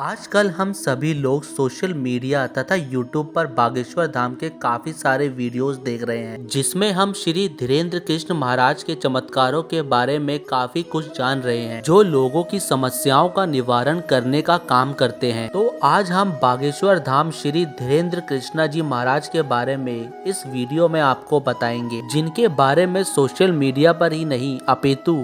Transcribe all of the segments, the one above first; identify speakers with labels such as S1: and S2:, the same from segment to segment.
S1: आजकल हम सभी लोग सोशल मीडिया तथा यूट्यूब पर बागेश्वर धाम के काफी सारे वीडियोस देख रहे हैं, जिसमें हम श्री धीरेन्द्र कृष्ण महाराज के चमत्कारों के बारे में काफी कुछ जान रहे हैं, जो लोगों की समस्याओं का निवारण करने का काम करते हैं। तो आज हम बागेश्वर धाम श्री धीरेन्द्र कृष्णा जी महाराज के बारे में इस वीडियो में आपको बताएंगे, जिनके बारे में सोशल मीडिया पर ही नहीं अपितु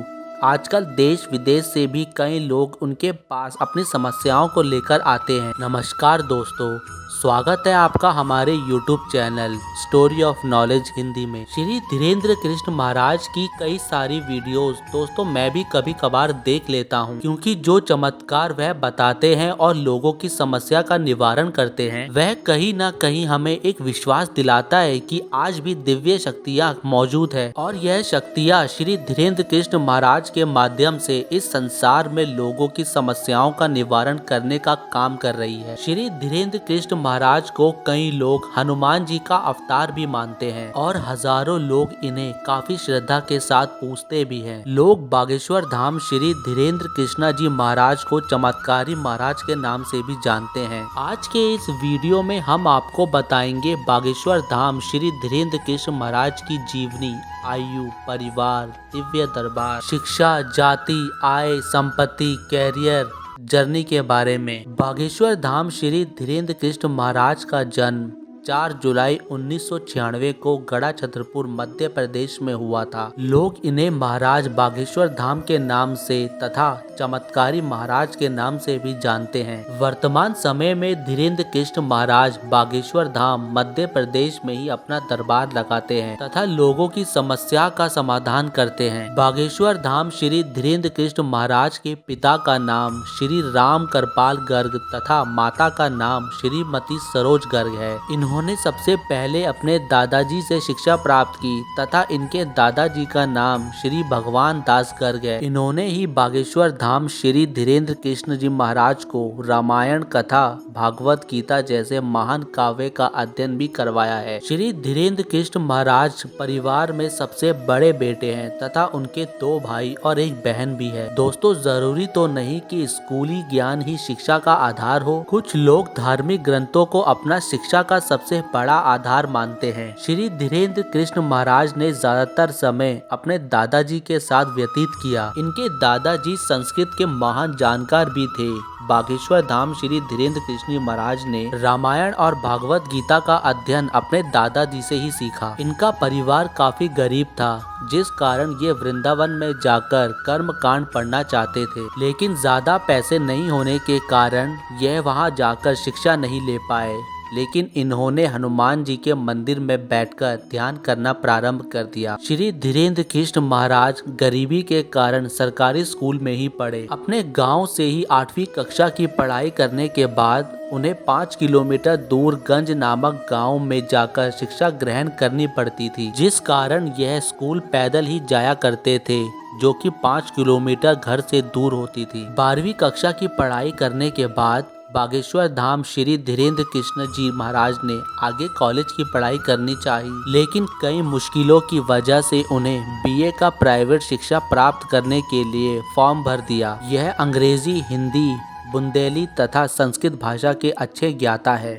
S1: आजकल देश विदेश से भी कई लोग उनके पास अपनी समस्याओं को लेकर आते हैं। नमस्कार दोस्तों, स्वागत है आपका हमारे YouTube channel story of knowledge Hindi में। श्री धीरेन्द्र कृष्ण महाराज की कई सारी वीडियोस दोस्तों मैं भी कभी कभार देख लेता हूं, क्योंकि जो चमत्कार वह बताते हैं और लोगों की समस्या का निवारण करते हैं, वह कहीं ना कहीं हमें एक विश्वास दिलाता है कि आज भी दिव्य शक्तियां मौजूद है और यह शक्तियां श्री धीरेन्द्र कृष्ण महाराज के माध्यम से इस संसार में लोगों की समस्याओं का निवारण करने का काम कर रही है। श्री धीरेन्द्र कृष्ण महाराज को कई लोग हनुमान जी का अवतार भी मानते हैं और हजारों लोग इन्हें काफी श्रद्धा के साथ पूजते भी हैं। लोग बागेश्वर धाम श्री धीरेन्द्र कृष्णा जी महाराज को चमत्कारी महाराज के नाम से भी जानते हैं। आज के इस वीडियो में हम आपको बताएंगे बागेश्वर धाम श्री धीरेन्द्र कृष्ण महाराज की जीवनी, आयु, परिवार, दिव्य दरबार, शिक्षा, जाति, आय, संपत्ति, कैरियर, जर्नी के बारे में। बागेश्वर धाम श्री धीरेन्द्र कृष्ण महाराज का जन्म 4 जुलाई 1996 को गढ़ा छतरपुर मध्य प्रदेश में हुआ था। लोग इन्हें महाराज बागेश्वर धाम के नाम से तथा चमत्कारी महाराज के नाम से भी जानते हैं। वर्तमान समय में धीरेन्द्र कृष्ण महाराज बागेश्वर धाम मध्य प्रदेश में ही अपना दरबार लगाते हैं तथा लोगों की समस्या का समाधान करते हैं। बागेश्वर धाम श्री धीरेन्द्र कृष्ण महाराज के पिता का नाम श्री राम कृपाल गर्ग तथा माता का नाम श्रीमती सरोज गर्ग है। इन्होंने सबसे पहले अपने दादाजी से शिक्षा प्राप्त की तथा इनके दादाजी का नाम श्री भगवान दास गर्ग है। इन्होंने ही बागेश्वर धाम श्री धीरेन्द्र कृष्ण जी महाराज को रामायण कथा, भागवत गीता जैसे महान काव्य का अध्ययन भी करवाया है। श्री धीरेन्द्र कृष्ण महाराज परिवार में सबसे बड़े बेटे हैं तथा उनके 2 भाई और 1 बहन भी है। दोस्तों, जरूरी तो नहीं कि स्कूली ज्ञान ही शिक्षा का आधार हो। कुछ लोग धार्मिक ग्रंथों को अपना शिक्षा का सबसे बड़ा आधार मानते हैं। श्री धीरेन्द्र कृष्ण महाराज ने ज्यादातर समय अपने दादाजी के साथ व्यतीत किया। इनके दादाजी संस्कृत के महान जानकार भी थे। बागेश्वर धाम श्री धीरेन्द्र कृष्ण महाराज ने रामायण और भागवत गीता का अध्ययन अपने दादाजी से ही सीखा। इनका परिवार काफी गरीब था, जिस कारण ये वृंदावन में जाकर कर्म कांड पढ़ना चाहते थे, लेकिन ज्यादा पैसे नहीं होने के कारण यह वहां जाकर शिक्षा नहीं ले पाए। लेकिन इन्होंने हनुमान जी के मंदिर में बैठकर ध्यान करना प्रारंभ कर दिया। श्री धीरेन्द्र कृष्ण महाराज गरीबी के कारण सरकारी स्कूल में ही पढ़े। अपने गांव से ही 8वीं कक्षा की पढ़ाई करने के बाद उन्हें 5 किलोमीटर दूर गंज नामक गांव में जाकर शिक्षा ग्रहण करनी पड़ती थी, जिस कारण यह स्कूल पैदल ही जाया करते थे, जो कि 5 किलोमीटर घर से दूर होती थी। 12वीं कक्षा की पढ़ाई करने के बाद बागेश्वर धाम श्री धीरेन्द्र कृष्ण जी महाराज ने आगे कॉलेज की पढ़ाई करनी चाहिए, लेकिन कई मुश्किलों की वजह से उन्हें बीए का प्राइवेट शिक्षा प्राप्त करने के लिए फॉर्म भर दिया। यह अंग्रेजी, हिंदी, बुंदेली तथा संस्कृत भाषा के अच्छे ज्ञाता है।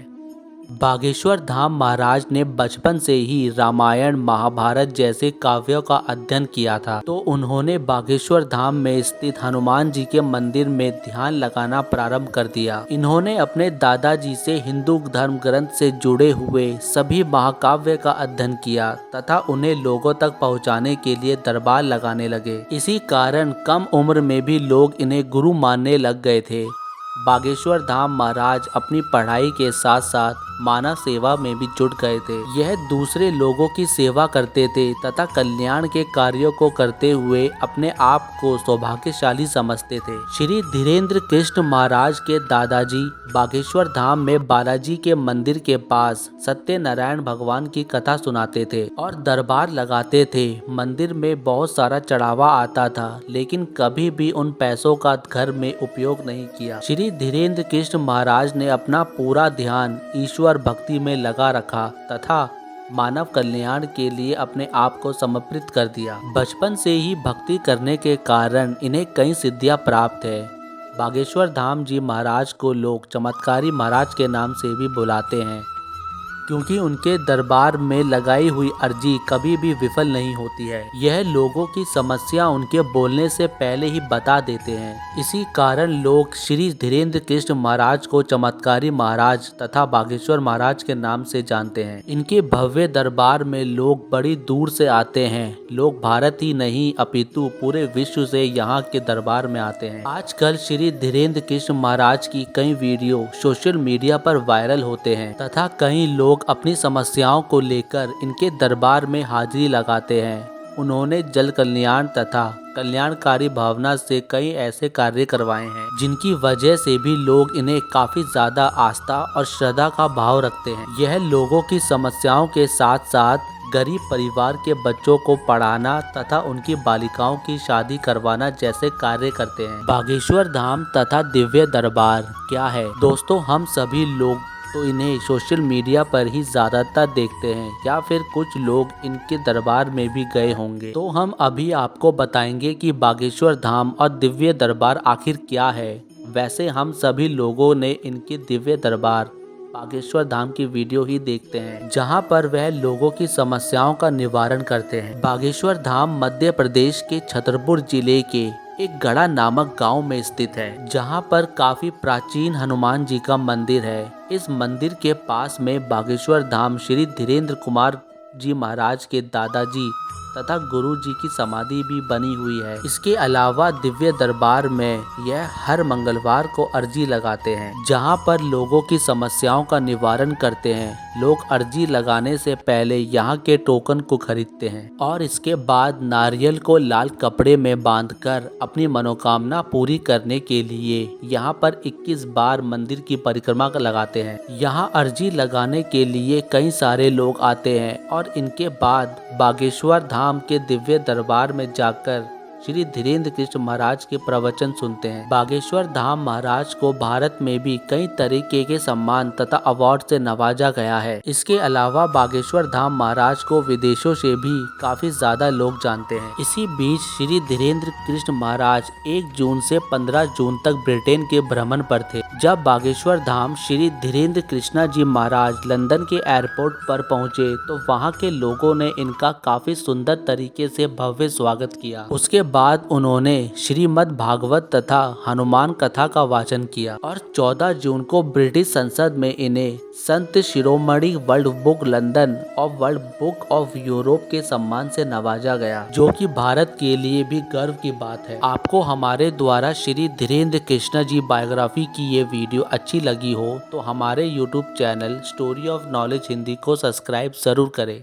S1: बागेश्वर धाम महाराज ने बचपन से ही रामायण, महाभारत जैसे काव्यों का अध्ययन किया था, तो उन्होंने बागेश्वर धाम में स्थित हनुमान जी के मंदिर में ध्यान लगाना प्रारंभ कर दिया। इन्होंने अपने दादाजी से हिंदू धर्म ग्रंथ से जुड़े हुए सभी महाकाव्य का अध्ययन किया तथा उन्हें लोगों तक पहुंचाने के लिए दरबार लगाने लगे। इसी कारण कम उम्र में भी लोग इन्हें गुरु मानने लग गए थे। बागेश्वर धाम महाराज अपनी पढ़ाई के साथ साथ मानव सेवा में भी जुट गए थे। यह दूसरे लोगों की सेवा करते थे तथा कल्याण के कार्यों को करते हुए अपने आप को सौभाग्यशाली समझते थे। श्री धीरेन्द्र कृष्ण महाराज के दादाजी बागेश्वर धाम में बालाजी के मंदिर के पास सत्यनारायण भगवान की कथा सुनाते थे और दरबार लगाते थे। मंदिर में बहुत सारा चढ़ावा आता था, लेकिन कभी भी उन पैसों का घर में उपयोग नहीं किया। श्री धीरेन्द्र कृष्ण महाराज ने अपना पूरा ध्यान ईश्वर भक्ति में लगा रखा तथा मानव कल्याण के लिए अपने आप को समर्पित कर दिया। बचपन से ही भक्ति करने के कारण इन्हें कई सिद्धियां प्राप्त है। बागेश्वर धाम जी महाराज को लोग चमत्कारी महाराज के नाम से भी बुलाते हैं, क्योंकि उनके दरबार में लगाई हुई अर्जी कभी भी विफल नहीं होती है। यह लोगों की समस्या उनके बोलने से पहले ही बता देते हैं। इसी कारण लोग श्री धीरेन्द्र कृष्ण महाराज को चमत्कारी महाराज तथा बागेश्वर महाराज के नाम से जानते हैं। इनके भव्य दरबार में लोग बड़ी दूर से आते हैं। लोग भारत ही नहीं अपितु पूरे विश्व से यहाँ के दरबार में आते हैं। आजकल श्री धीरेन्द्र कृष्ण महाराज की कई वीडियो सोशल मीडिया पर वायरल होते हैं तथा कई लोग अपनी समस्याओं को लेकर इनके दरबार में हाजिरी लगाते हैं। उन्होंने जल कल्याण तथा कल्याणकारी भावना से कई ऐसे कार्य करवाए हैं जिनकी वजह से भी लोग इन्हें काफी ज्यादा आस्था और श्रद्धा का भाव रखते हैं। यह लोगों की समस्याओं के साथ साथ गरीब परिवार के बच्चों को पढ़ाना तथा उनकी बालिकाओं की शादी करवाना जैसे कार्य करते हैं। बागेश्वर धाम तथा दिव्य दरबार क्या है दोस्तों, हम सभी लोग तो इन्हें सोशल मीडिया पर ही ज्यादातर देखते हैं या फिर कुछ लोग इनके दरबार में भी गए होंगे। तो हम अभी आपको बताएंगे कि बागेश्वर धाम और दिव्य दरबार आखिर क्या है। वैसे हम सभी लोगों ने इनके दिव्य दरबार बागेश्वर धाम की वीडियो ही देखते हैं, जहां पर वह लोगों की समस्याओं का निवारण करते हैं। बागेश्वर धाम मध्य प्रदेश के छतरपुर जिले के एक गढ़ा नामक गांव में स्थित है, जहां पर काफी प्राचीन हनुमान जी का मंदिर है। इस मंदिर के पास में बागेश्वर धाम श्री धीरेन्द्र कुमार जी महाराज के दादाजी तथा गुरु जी की समाधि भी बनी हुई है। इसके अलावा दिव्य दरबार में यह हर मंगलवार को अर्जी लगाते हैं, जहां पर लोगों की समस्याओं का निवारण करते हैं। लोग अर्जी लगाने से पहले यहाँ के टोकन को खरीदते हैं और इसके बाद नारियल को लाल कपड़े में बांधकर अपनी मनोकामना पूरी करने के लिए यहाँ पर 21 बार मंदिर की परिक्रमा लगाते हैं। यहाँ अर्जी लगाने के लिए कई सारे लोग आते हैं और इनके बाद बागेश्वर धाम के दिव्य दरबार में जाकर श्री धीरेन्द्र कृष्ण महाराज के प्रवचन सुनते हैं। बागेश्वर धाम महाराज को भारत में भी कई तरीके के सम्मान तथा अवार्ड से नवाजा गया है। इसके अलावा बागेश्वर धाम महाराज को विदेशों से भी काफी ज्यादा लोग जानते हैं। इसी बीच श्री धीरेन्द्र कृष्ण महाराज 1 जून से 15 जून तक ब्रिटेन के भ्रमण पर थे। जब बागेश्वर धाम श्री धीरेन्द्र कृष्णा जी महाराज लंदन के एयरपोर्ट पर पहुँचे तो वहाँ के लोगों ने इनका काफी सुंदर तरीके से भव्य स्वागत किया। उसके बाद उन्होंने श्रीमद् भागवत तथा हनुमान कथा का वाचन किया और 14 जून को ब्रिटिश संसद में इन्हें Sant Shiromani world book London और वर्ल्ड बुक ऑफ यूरोप के सम्मान से नवाजा गया, जो कि भारत के लिए भी गर्व की बात है। आपको हमारे द्वारा श्री धीरेन्द्र कृष्णा जी बायोग्राफी की ये वीडियो अच्छी लगी हो तो हमारे YouTube channel story of knowledge Hindi को सब्सक्राइब जरूर करें।